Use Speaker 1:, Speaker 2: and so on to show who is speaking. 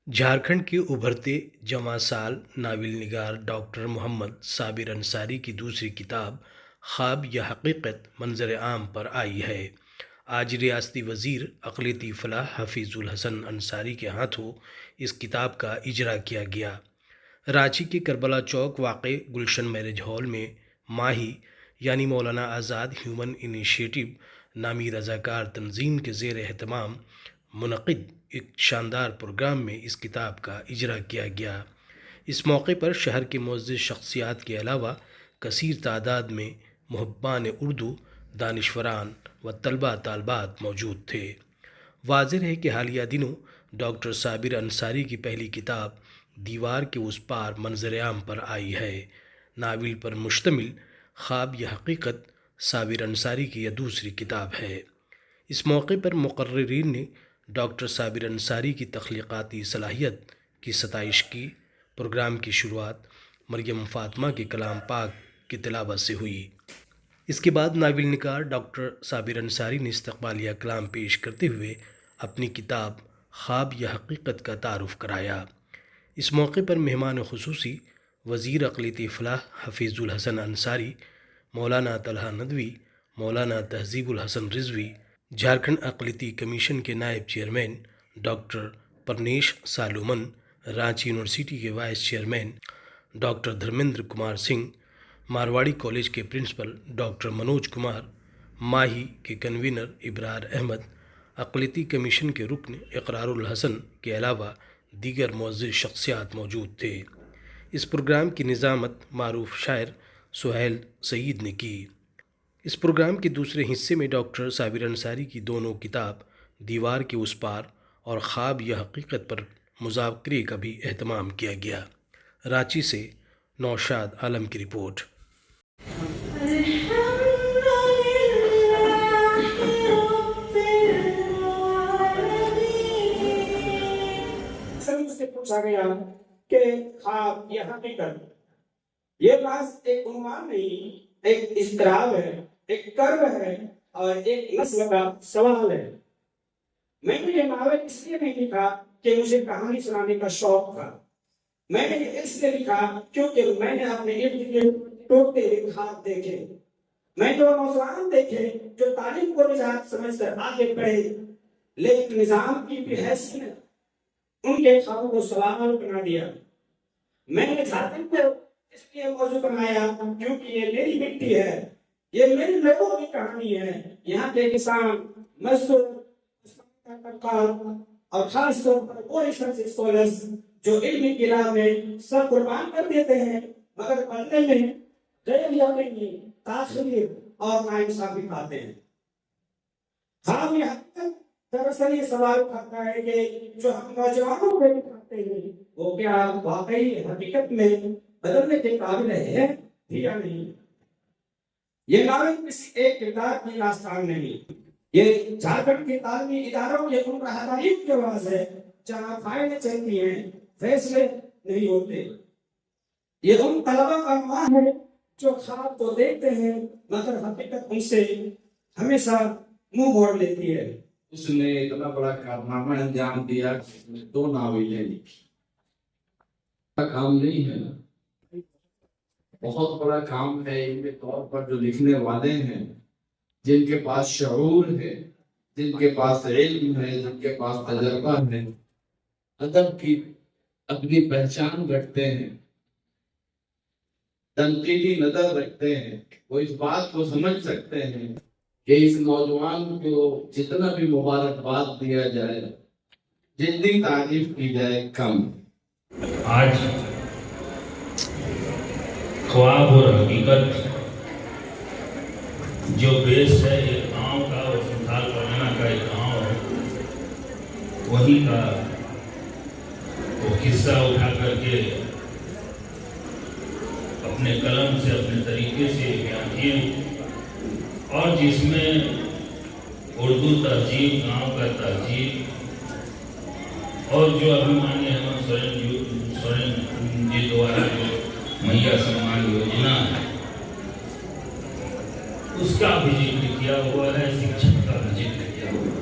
Speaker 1: جھارکھنڈ کے ابھرتے جواں سال ناول نگار ڈاکٹر محمد صابر انصاری کی دوسری کتاب خواب یا حقیقت منظر عام پر آئی ہے۔ آج ریاستی وزیر اقلیتی فلاح حفیظ الحسن انصاری کے ہاتھوں اس کتاب کا اجرا کیا گیا۔ رانچی کے کربلا چوک واقع گلشن میرج ہال میں ماہی یعنی مولانا آزاد ہیومن انیشیٹو نامی رضاکار تنظیم کے زیر اہتمام منعقد ایک شاندار پروگرام میں اس کتاب کا اجرا کیا گیا۔ اس موقع پر شہر کے معزز شخصیات کے علاوہ کثیر تعداد میں محبان اردو، دانشوران و طلباء طالبات موجود تھے۔ واضح ہے کہ حالیہ دنوں ڈاکٹر صابر انصاری کی پہلی کتاب دیوار کے اس پار منظر عام پر آئی ہے۔ ناول پر مشتمل خواب یا حقیقت صابر انصاری کی یہ دوسری کتاب ہے۔ اس موقع پر مقررین نے ڈاکٹر صابر انصاری کی تخلیقاتی صلاحیت کی ستائش کی۔ پروگرام کی شروعات مریم فاطمہ کے کلام پاک کی تلاوت سے ہوئی۔ اس کے بعد ناول نگار ڈاکٹر صابر انصاری نے استقبالیہ کلام پیش کرتے ہوئے اپنی کتاب خواب یا حقیقت کا تعارف کرایا۔ اس موقع پر مہمان خصوصی وزیر اقلیتی فلاح حفیظ الحسن انصاری، مولانا طلحہ ندوی، مولانا تہذیب الحسن رضوی، جھارکھنڈ اقلیتی کمیشن کے نائب chairman doctor Pranesh Solomon, Ranchi university کے vice chairman doctor Dharmendra Kumar Singh, Marwari college کے پرنسپل ڈاکٹر منوج کمار، ماہی کے کنوینر ابرار احمد، اقلیتی کمیشن کے رکن اقرار الحسن کے علاوہ دیگر معزز شخصیات موجود تھے۔ اس پروگرام کی نظامت معروف شاعر سہیل سعید نے کی۔ اس پروگرام کے دوسرے حصے میں ڈاکٹر صابر انصاری کی دونوں کتاب دیوار کے اس پار اور خواب یا حقیقت پر مذاکرے کا بھی اہتمام کیا گیا۔ رانچی سے نوشاد عالم کی رپورٹ۔
Speaker 2: سے پوچھا گیا کہ خواب یا حقیقت، یہ بات ایک عنوان نہیں، ایک اضطراب ہے، ایک کرب ہے اور ایک نسل کا سوال ہے۔ میں نے یہ ناول اس لیے نہیں لکھا کہ مجھے کہانی سنانے کا شوق تھا، میں نے یہ اس لیے لکھا کیونکہ میں نے اپنے ارد گرد ٹوٹتے ہوئے خواب دیکھے، میں نے وہ نوجوان دیکھے جو تعلیم کو نجات سمجھ کر آگے بڑھے لیکن نظام کی بھی حیثیت ان کے خوابوں کو سوال بنا دیا۔ میں نے جھارکھنڈ کو اس لیے موضوع بنایا کیونکہ یہ میری مٹی ہے، یہ میرے لوگوں کی کہانی ہے۔ یہاں کے کسان، مزدور اور خاص طور پر وہ ریسرچ اسکالرز جو علمی کی راہ میں سب قربان کر دیتے ہیں مگر پڑھنے میں غیر یقینی تاخیر اور ناانصافی پاتے ہیں۔ خواب یا حقیقت دراصل یہ سوال اٹھاتا ہے کہ جو ہم نوجوانوں کو دکھاتے ہیں وہ کیا واقعی حقیقت میں بدلنے کے قابل ہے یا نہیں۔ یہ ناول کسی ایک کردار کی داستان نہیں، یہ جھارکھنڈ کے تعلیمی اداروں کے ان رہنمائی کی آواز ہے جہاں فائدے چلتی ہیں، فیصلے نہیں ہوتے۔ یہ ان طلباء کا نام ہے جو خواب کو دیکھتے ہیں مگر حقیقت ان سے ہمیشہ منہ موڑ لیتی ہے۔
Speaker 3: اس نے اتنا بڑا کارنامہ انجام دیا کہ اس نے 2 ناولیں لکھی۔ کام نہیں ہے، بہت بڑا کام ہے ان کے طور پر جو لکھنے والے ہیں، جن کے پاس شعور ہے، جن کے پاس علم ہے، جن کے پاس تجربہ ہے، ادب کی اپنی پہچان رکھتے ہیں، تنقیدی نظر رکھتے ہیں، وہ اس بات کو سمجھ سکتے ہیں کہ اس نوجوان کو جتنا بھی مبارکباد دیا جائے، جتنی تعریف کی جائے کم۔
Speaker 4: آج خواب اور حقیقت جو بیس ہے ایک گاؤں کا، اور سنتھال پرگنہ کا ایک گاؤں ہے، وہیں کا وہ قصہ اٹھا کر کے اپنے قلم سے اپنے طریقے سے بیان کیے، اور جس میں اردو تہذیب، گاؤں کا تہذیب، اور جو ابھیمانی احمد سورن جی دوارا جو مہیا سمان یوجنا ہے اس کا بھی ذکر کیا ہوا ہے، شکشک کا بھی ذکر کیا ہوا ہے۔